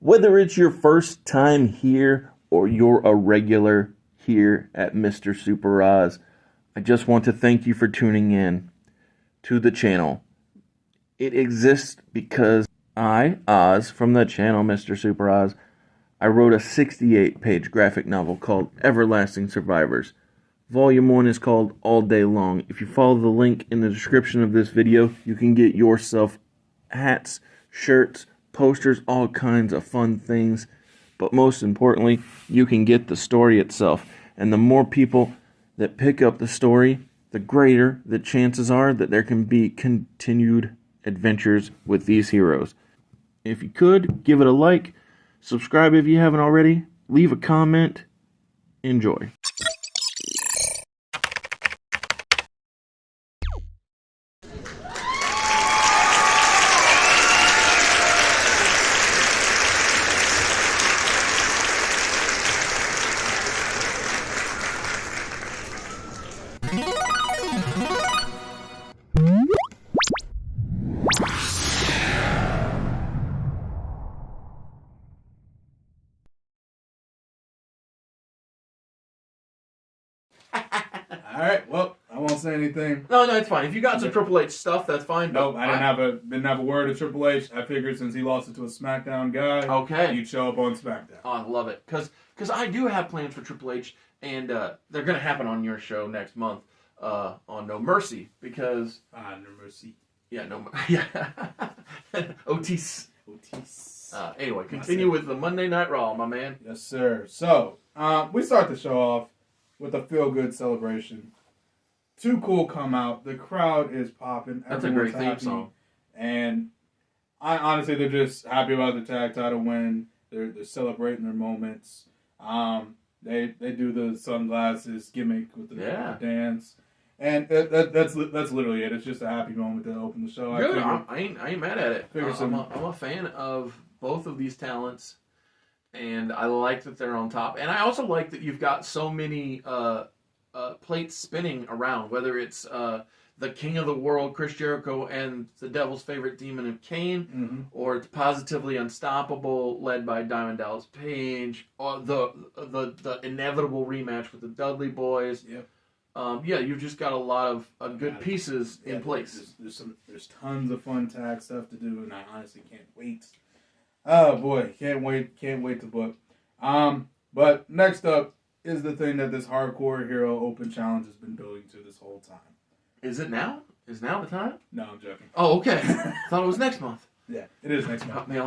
Whether it's your first time here or you're a regular here at Mr. Super Oz, I just want to thank you for tuning in to the channel. It exists because I, Oz, from the channel Mr. Super Oz, I wrote a 68-page graphic novel called Everlasting Survivors. Volume 1 is called All Day Long. If you follow the link in the description of this video, you can get yourself hats, shirts, posters, all kinds of fun things. But most importantly, you can get the story itself. And the more people that pick up the story, the greater the chances are that there can be continued adventures with these heroes. If you could, give it a like, subscribe if you haven't already, leave a comment, enjoy. All right. Well, I won't say anything. No, it's fine. If you got some Triple H stuff, that's fine. Nope, I didn't have a word of Triple H. I figured since he lost it to a SmackDown guy, Okay. he'd show up on SmackDown. Oh, I love it. Because I do have plans for Triple H, and they're going to happen on your show next month on No Mercy. Because... No mercy. Yeah, yeah. Otis. Anyway, continue with the Monday Night Raw, my man. Yes, sir. So, we start the show off with a feel-good celebration. Too Cool come out. The crowd is popping. That's a great theme song. And honestly, they're just happy about the tag title win. They're celebrating their moments. They do the sunglasses gimmick with the dance. And that's literally it. It's just a happy moment to open the show. Good. I ain't mad at it. I'm a fan of both of these talents, and I like that they're on top. And I also like that you've got so many plates spinning around, whether it's the King of the World, Chris Jericho, and the Devil's favorite demon of Kane, or it's Positively Unstoppable, led by Diamond Dallas Page, or the inevitable rematch with the Dudley Boys. Yep. You've just got a lot of good pieces in place. There's tons of fun tag stuff to do, and I honestly can't wait. Oh boy, can't wait to book. But next up is the thing that this Hardcore Hero Open Challenge has been building to this whole time. Is it now? Is now the time? No, I'm joking. Oh, okay. Thought it was next month. Yeah, it is next month. Got me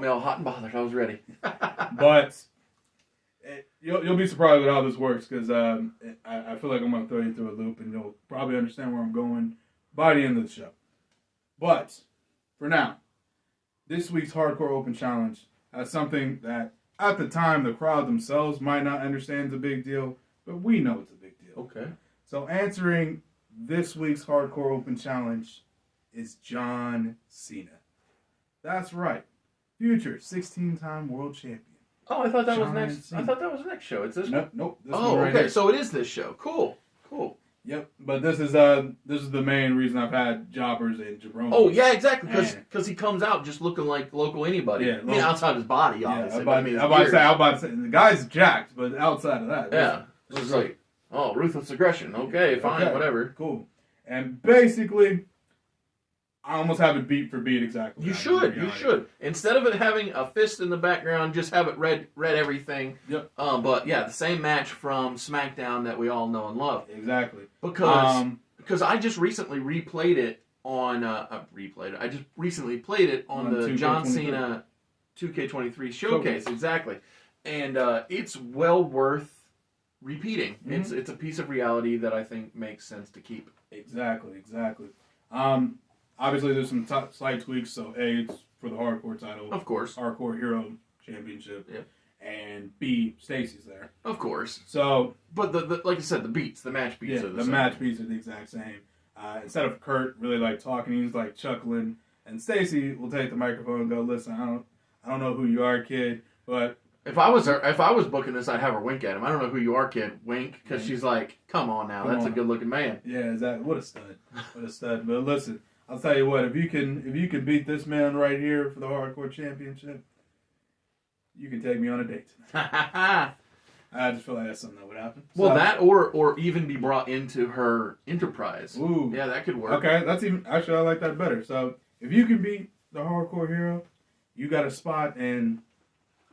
all hot and bothered. I was ready. But you'll be surprised with how this works, because I feel like I'm going to throw you through a loop, and you'll probably understand where I'm going by the end of the show. But for now, this week's Hardcore Open Challenge has something that, at the time, the crowd themselves might not understand is a big deal, but we know it's a big deal. Okay. So answering this week's Hardcore Open Challenge is John Cena. That's right. Future 16-time world champion. Oh, I thought that was next. Cena. I thought that was the next show. It's this one. Nope. This Oh, one right okay. here. So it is this show. Cool. Yep, but this is the main reason I've had jobbers and jabronis. Oh yeah, exactly. Because he comes out just looking like local anybody. Yeah, I mean, outside his body, obviously. I'm about to say the guy's jacked, but outside of that, this is like, ruthless aggression. Okay, fine, whatever. Cool. And basically, I almost have it beat for beat exactly. You should. Instead of it having a fist in the background, just have it read everything. Yep. But yeah, the same match from SmackDown that we all know and love. Exactly. Because I just recently replayed it on I just recently played it on the 2K23. John Cena 2K23 showcase. Exactly. And it's well worth repeating. It's a piece of reality that I think makes sense to keep. Exactly. Obviously, there's some slight tweaks. So, A, it's for the Hardcore title. Of course. Hardcore Hero Championship. Yep. And B, Stacy's there. Of course. So, but the like I said, the match beats are the same. match beats are the exact same. Instead of Kurt really like talking, he's like chuckling, and Stacy will take the microphone and go, "Listen, I don't know who you are, kid, but if I was booking this, I'd have her wink at him. I don't know who you are, kid. Wink, because she's like, come on now, that's a good looking man. Yeah, exactly. What a stud. But listen, I'll tell you what, if you can beat this man right here for the Hardcore Championship, you can take me on a date tonight. Well, I just feel like that's something that would happen. that or even be brought into her enterprise. Ooh. Yeah, that could work. Okay, that's even actually I like that better. So if you can beat the hardcore hero, you got a spot, and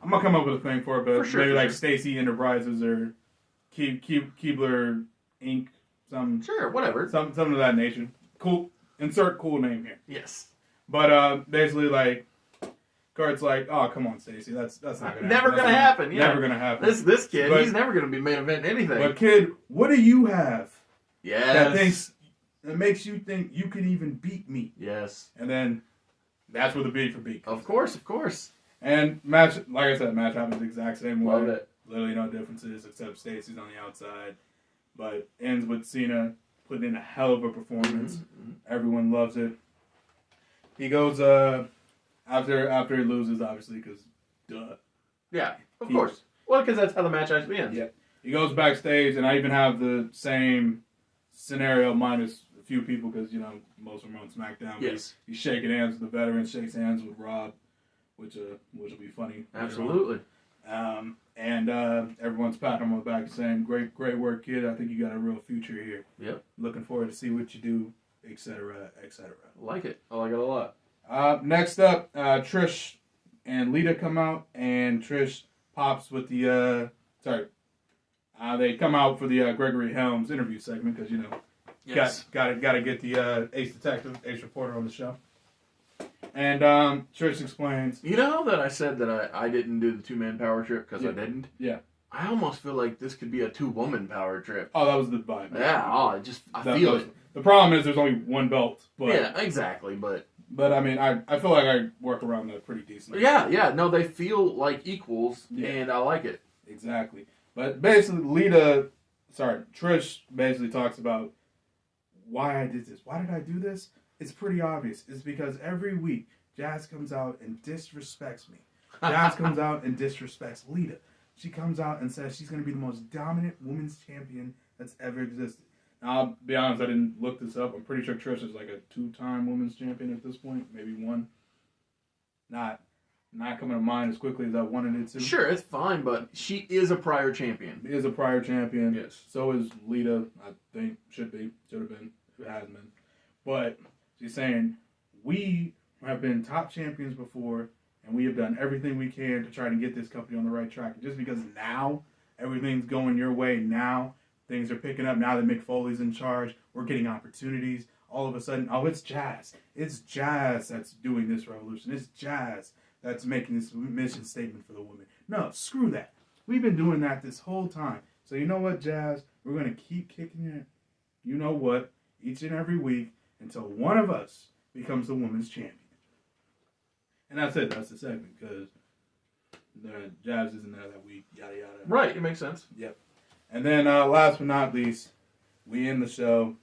I'm gonna come up with a thing for it, but maybe like Stacy Enterprises or Keebler Inc. Something. Sure, whatever. Something of that nature. Cool. Insert cool name here. Yes. But basically, like, Kurt's like, oh, come on, Stacy, that's not gonna happen. Never gonna happen. Yeah. Never gonna happen. This kid, he's never gonna be main event anything. But kid, what do you have? Yes. That makes you think you can even beat me? Yes. And then that's where the beat for beat comes. Of course. And match, like I said, match happens the exact same way. Love it. Literally no differences except Stacy's on the outside. But ends with Cena putting in a hell of a performance. Mm-hmm. Everyone loves it. He goes after he loses, obviously, because duh. Yeah, of course. Well, because that's how the match actually ends. Yeah. He goes backstage, and I even have the same scenario minus a few people because, most of them are on SmackDown. Yes. He's shaking hands with the veteran, shakes hands with Rob, which will be funny. Absolutely. And everyone's patting him on the back saying, great work, kid. I think you got a real future here. Yep. Looking forward to see what you do, etc., etc. Like it. I like it a lot. Next up, Trish and Lita come out, and Trish pops with the, they come out for the Gregory Helms interview segment, because, Yes. got to get the Ace Detective, Ace Reporter on the show. And Trish explains. You know that I said that I didn't do the 2-man power trip because I didn't? Yeah. I almost feel like this could be a 2-woman power trip. Oh, that was the vibe. Yeah, I feel it. The problem is there's only one belt. But, yeah, exactly, but I mean, I feel like I work around that pretty decently. Yeah, no, they feel like equals, and I like it. Exactly. But basically, Trish basically talks about why I did this. Why did I do this? It's pretty obvious. It's because every week, Jazz comes out and disrespects me. Jazz comes out and disrespects Lita. She comes out and says she's going to be the most dominant women's champion that's ever existed. Now, I'll be honest, I didn't look this up. I'm pretty sure Trish is like a 2-time women's champion at this point. Maybe 1. Not coming to mind as quickly as I wanted it to. Sure, it's fine, but she is a prior champion. She is a prior champion. Yes. So is Lita, I think. Should have been. It has been. But she's saying, we have been top champions before, and we have done everything we can to try to get this company on the right track. And just because now everything's going your way, now things are picking up, now that Mick Foley's in charge, we're getting opportunities. All of a sudden, it's Jazz. It's Jazz that's doing this revolution. It's Jazz that's making this mission statement for the women. No, screw that. We've been doing that this whole time. So you know what, Jazz? We're going to keep kicking it, you know what, each and every week until one of us becomes the women's champion. And that's it. That's the segment, because the Jazz isn't there that week, yada, yada. Right, it makes sense. Yep. And then last but not least, we end the show.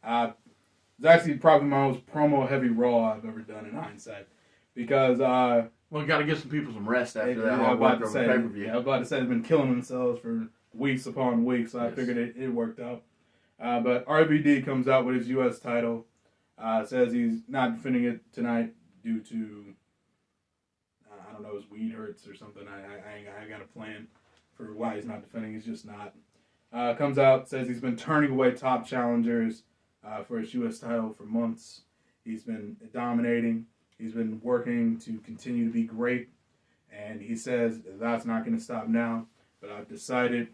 It's actually probably my most promo-heavy Raw I've ever done in hindsight. Because... well, we got to give some people some rest after that hard work over pay-per-view. Yeah, I was about to say they've been killing themselves for weeks upon weeks, so I figured it worked out. But RVD comes out with his U.S. title. Says he's not defending it tonight due to, I don't know, his weed hurts or something. I got a plan for why he's not defending. He's just not. Comes out, says he's been turning away top challengers for his U.S. title for months. He's been dominating. He's been working to continue to be great. And he says that's not going to stop now. But I've decided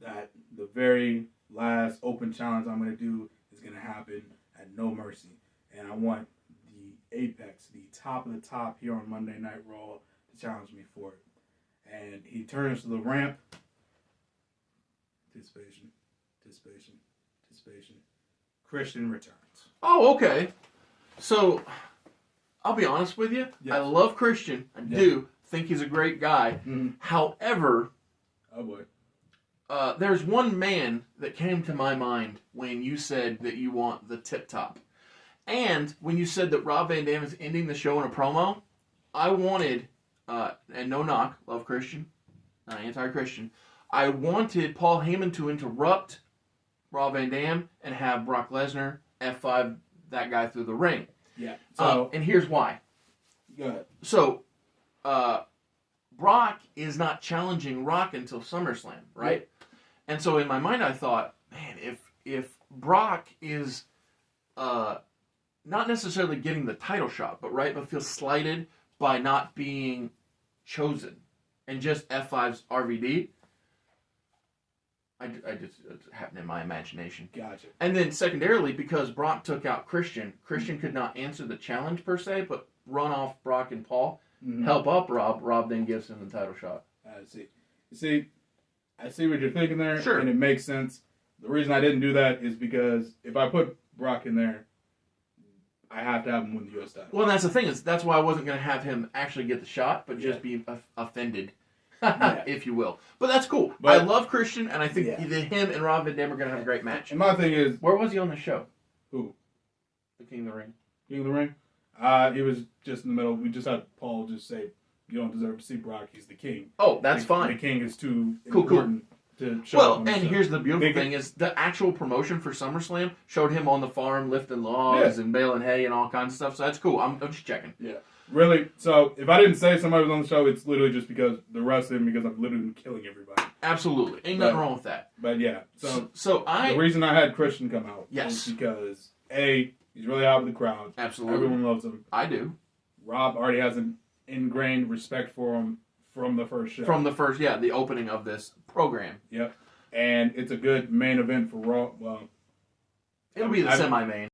that the very last open challenge I'm going to do is going to happen at No Mercy. And I want the apex, the top of the top here on Monday Night Raw to challenge me for it. And he turns to the ramp. Anticipation. Christian returns. Oh, okay. So, I'll be honest with you. Yes. I love Christian. I do think he's a great guy. Mm-hmm. However, oh boy, there's one man that came to my mind when you said that you want the tip top. And when you said that Rob Van Dam is ending the show in a promo, I wanted, and no knock, love Christian, not anti-Christian, I wanted Paul Heyman to interrupt Rob Van Dam and have Brock Lesnar F5 that guy through the ring. Yeah. So, and here's why. Go ahead. So, Brock is not challenging Rock until SummerSlam, right? And so in my mind, I thought, man, if Brock is not necessarily getting the title shot, but feels slighted by not being chosen and just F5's RVD. I just it happened in my imagination. Gotcha. And then secondarily, because Brock took out Christian could not answer the challenge per se, but run off Brock and Paul, help up Rob. Rob then gives him the title shot. I see. You see, I see what you're thinking there, Sure. and it makes sense. The reason I didn't do that is because if I put Brock in there, I have to have him win the U.S. title. Well, that's the thing that's why I wasn't going to have him actually get the shot, but just be offended, if you will. But that's cool. But, I love Christian, and I think Yeah. him and Rob Van Dam are going to have a great match. And my thing is, Where was he on the show? who? The King of the Ring. King of the Ring? He was just in the middle. We just had Paul just say, you don't deserve to see Brock. He's the king. Oh, that's The fine. king is too Cool. important to show Well, up on the and show. here's the beautiful Make it- thing is the actual promotion for SummerSlam showed him on the farm lifting logs and baling hay and all kinds of stuff. So that's cool. I'm just checking. Yeah. Really, so if I didn't say somebody was on the show, it's literally just because the rest of them, because I've literally been killing everybody. Absolutely. Ain't nothing wrong with that. But yeah, so I the reason I had Christian come out Yes. is because A, he's really hot with the crowd. absolutely Everyone loves him. I do. Rob already has an ingrained respect for him from the first show. From the first the opening of this program. Yep. And it's a good main event for Raw. Well, It'll be the I've- semi-main.